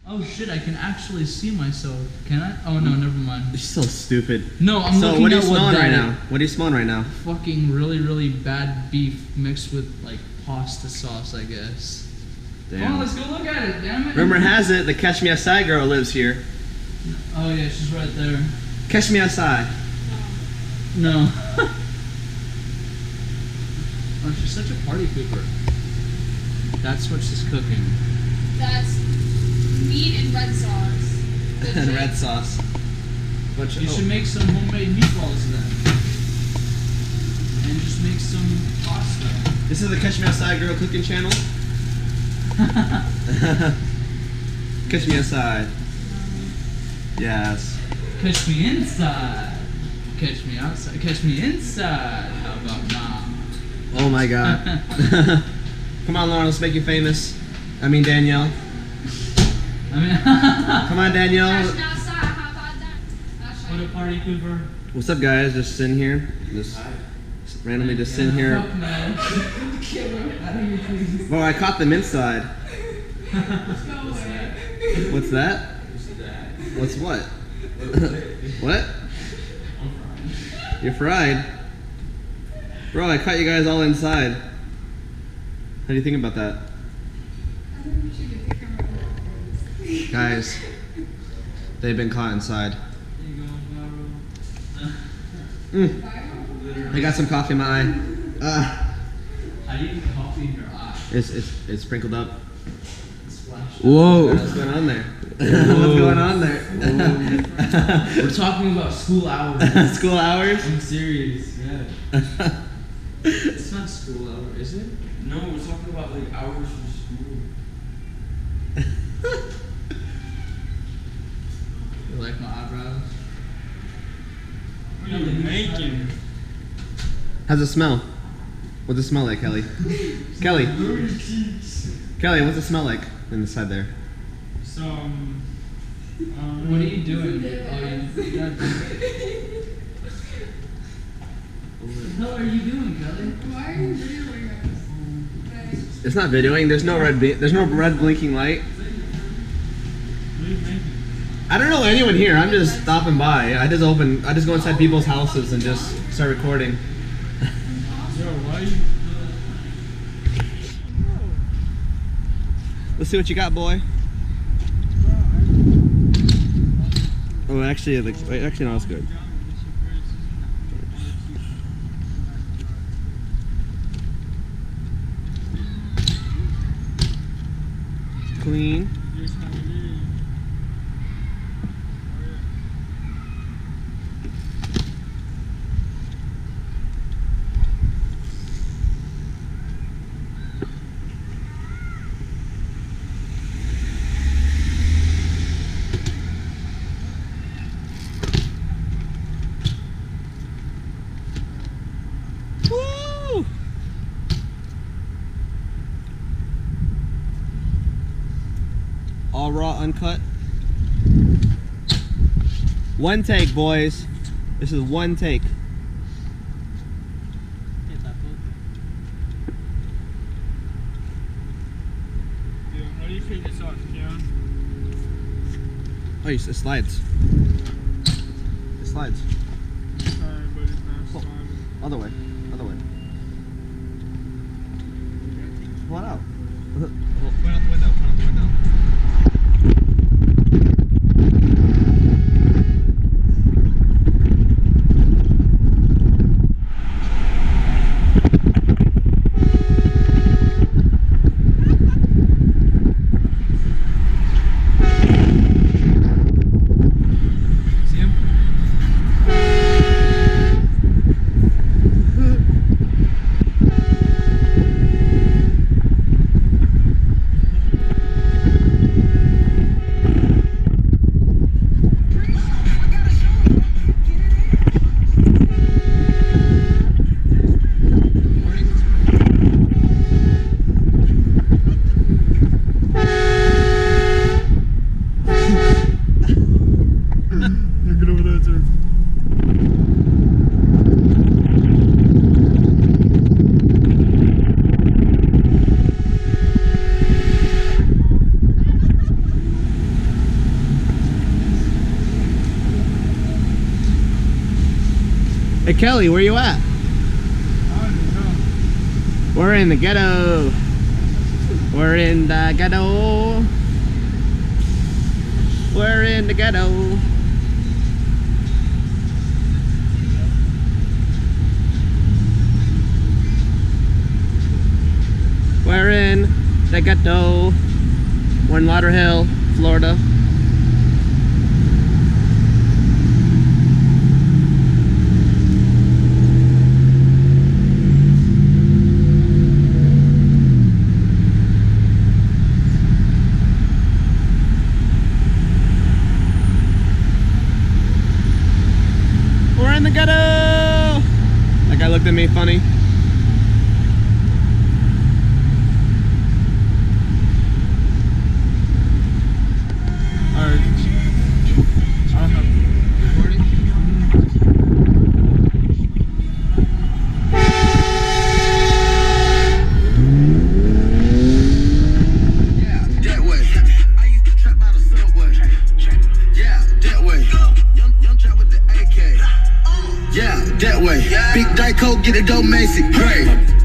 Oh shit, I can actually see myself. Can I? Oh no, never mind. You're so stupid. No, I'm looking at what that is. So what are you smelling right now? What are you smelling right now? Fucking really, really bad beef mixed with like pasta sauce, I guess. Damn. Come on, let's go look at it, damn it. Rumor has it the Catch Me Outside girl lives here. Oh yeah, she's right there. Catch Me Outside. No. Oh, she's such a party pooper. That's what she's cooking. That's meat and red sauce. And red sauce. You should make some homemade meatballs then. And just make some pasta. This is the Catch Me Outside girl cooking channel. Catch Me Outside. Yes. Catch me inside. Catch me outside. Catch me inside. How about now? Oh my god. Come on, Lauren, let's make you famous. I mean, Danielle. Come on, Danielle. What a party pooper. What's up, guys? Just sitting here. Just randomly just sitting here. Fuck no. Bro, I caught them inside. What's that? What's what? What? You're fried? Bro, I caught you guys all inside. How do you think about that? Guys, they've been caught inside. I got some coffee in my eye. How do you get coffee in your eye? It's sprinkled up. Whoa. What's going on there? What's going on there? We're talking about school hours. School hours? I'm serious, yeah. It's not school hour, is it? No, we're talking about like hours from school. You like my eyebrows? What are you making? How's it smell? What's it smell like, Kelly? Kelly, what's it smell like inside there? Some. What are you doing? What the hell are you doing, Kelly? Why are you videoing us? It's not videoing. There's no red blinking light. What are you making? I don't know anyone here. I'm just stopping by. I just go inside people's houses and just start recording. Yo, why you? Let's see what you got, boy. Oh, actually, no, it's good. Clean. Woo! All raw, uncut. One take, boys. This is one take. How do you take this off, Keon? Oh, it slides. It slides. Sorry, but it's not Oh, sliding. other way. Other way. Come on out. Point out the window. Point out the window. See him? Hey Kelly, where you at? I don't know. We're in the ghetto. We're in the ghetto. We're in the ghetto. We're in the ghetto. We're in Lauderhill, Florida. We're in the ghetto! That guy looked at me funny. That way. Big Dyke, get a dope Macy. Great.